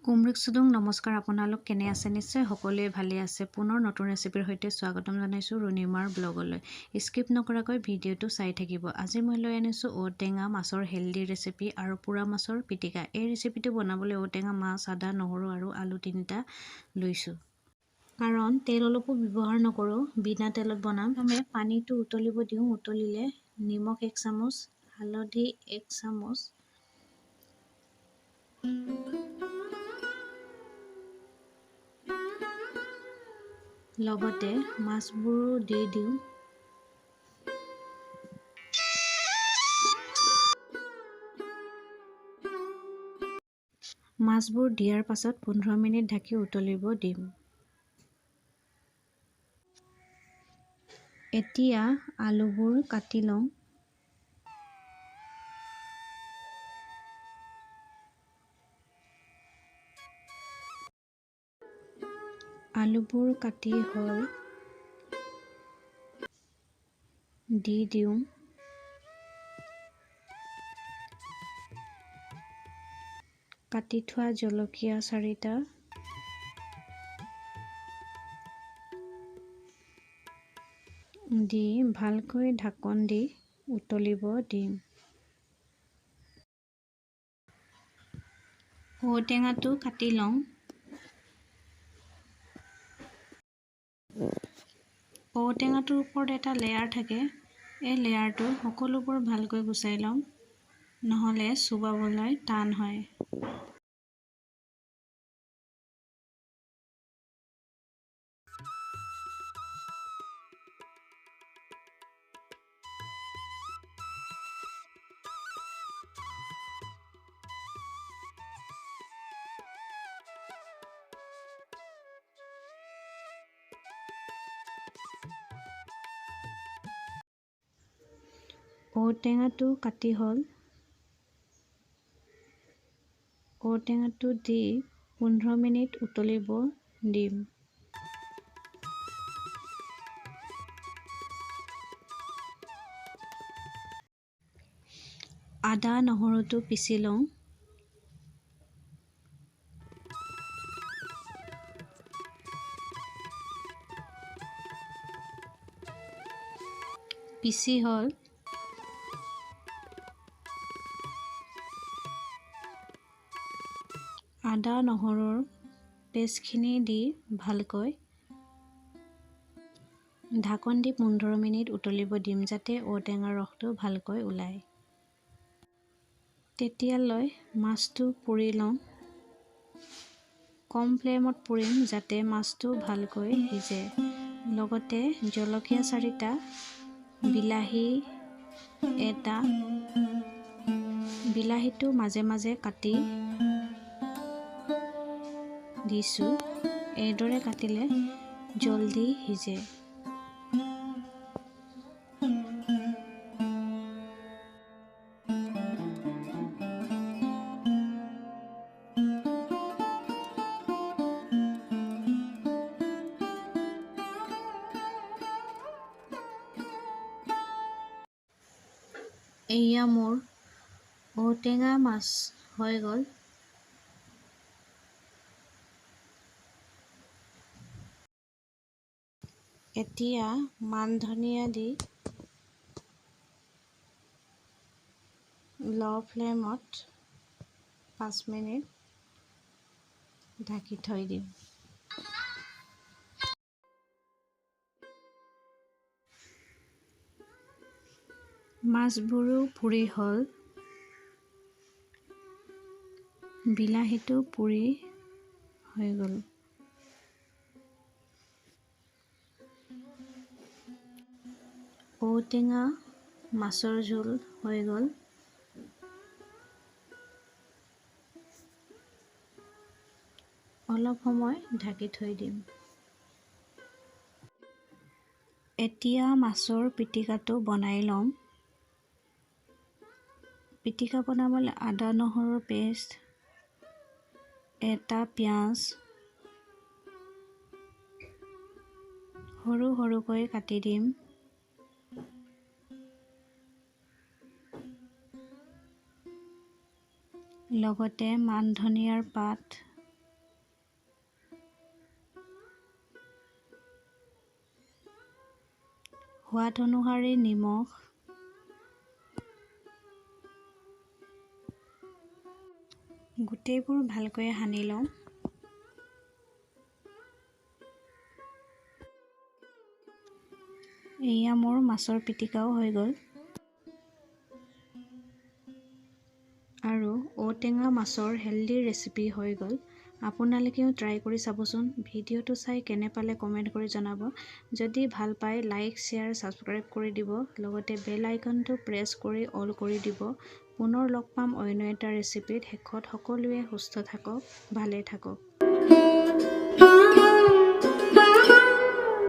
কুমৰিক সুদুং নমস্কাৰ আপোনালোক কেনে আছে নিশ্চয় সকলোৱে ভালে আছে পুনৰ নতুন ৰেচিপিৰ সৈতে স্বাগতম জনাইছো ৰুনিমাৰ ব্লগলৈ স্কিপ নকৰাকৈ ভিডিঅটো চাই থাকিব আজি মই লৈ আনিছো ঔটেঙা মাছৰ হেলদি ৰেচিপি আৰু পুৰা মাছৰ পিটিকা এই ৰেচিপিটো বনাবলৈ ঔটেঙা মাছ আদা নহৰু আৰু আলু 3টা লৈছো কাৰণ তেল অলপো ব্যৱহাৰ নকৰো বিনা তেলত বনাম আমি পানীটো উতলিব দিওঁ উতলিলে নিমখ 1 চামুচ হালধি 1 চামুচ লগতে মাছবোৰো দি দিওঁ মাছবোৰ দিয়াৰ পাছত 15 মিনিট ঢাকি উতলিব দিম এতিয়া আলুবোৰ কাটি লওঁ আলুবোৰ কাটি হ'ল দি দিওঁ কাটি থোৱা জলকীয়া 4টা দি ভালকৈ ঢাকন দি উতলিব দিম ঔটেঙাটো কাটি লওঁ ঔটেঙাটোৰ ওপৰত এটা লেয়াৰ থাকে এই লেয়াৰটো সকলোবোৰ ভালকৈ গুচাই লওঁ নহলে চুবাবলৈ টান হয় ঔটেঙাটো কাটি হ'ল ঔটেঙাটো দি 15 মিনিট উতলিব দিম আদা নহৰুটো পিচি লওঁ পিচি হ'ল আদা নহৰুৰ পেষ্টখিনি দি ভালকৈ ঢাকন দি 15 মিনিট উতলিব দিম যাতে ঔটেঙাৰ ৰসটো ভালকৈ ওলায় তেতিয়ালৈ মাছটো পুৰি লওঁ কম ফ্লেমত পুৰিম যাতে মাছটো ভালকৈ সিজে লগতে জলকীয়া 4টা বিলাহী 1টা বিলাহীটো মাজে মাজে কাটি দিছো এইদৰে কাটিলে জলদি সিজে এয়া মোৰ ঔটেঙা মাছ হৈ গ'ল এতিয়া মান ধনিয়া দি লো ফ্লেমত 5 মিনিট ঢাকি থৈ দিম মাছবোৰো পুৰি হ'ল বিলাহীটো পুৰি হৈ গ'ল ঔটেঙা মাছৰ জোল হৈ গ'ল অলপ সময় ঢাকি থৈ দিম এতিয়া মাছৰ পিটিকাটো বনাই লম পিটিকা বনাবলৈ আদা নহৰুৰ পেষ্ট 1টা পিঁয়াজ সৰু সৰুকৈ কাটি দিম লগতে মান ধনিয়াৰ পাত সোৱাদ অনুসাৰে নিমখ, গোটেইবোৰ ভালকৈ সানি লওঁ। এয়া মোৰ মাছৰ পিটিকাও হৈ গ'ল। আৰু ঔটেঙা মাছৰ হেল্ডি ৰেচিপি হৈ গ'ল। আপোনালোকেও ট্ৰাই কৰি চাবচোন। ভিডিঅ'টো চাই কেনে পালে কমেণ্ট কৰি জনাব। যদি ভাল পায় লাইক, শ্বেয়াৰ, ছাবস্ক্ৰাইব কৰি দিব। লগতে বেল আইকনটো প্ৰেছ কৰি অল কৰি দিব। পুনৰ লগ পাম অন্য এটা ৰেচিপিত। শেষত সকলোৱে সুস্থ থাকক, ভালে থাকক।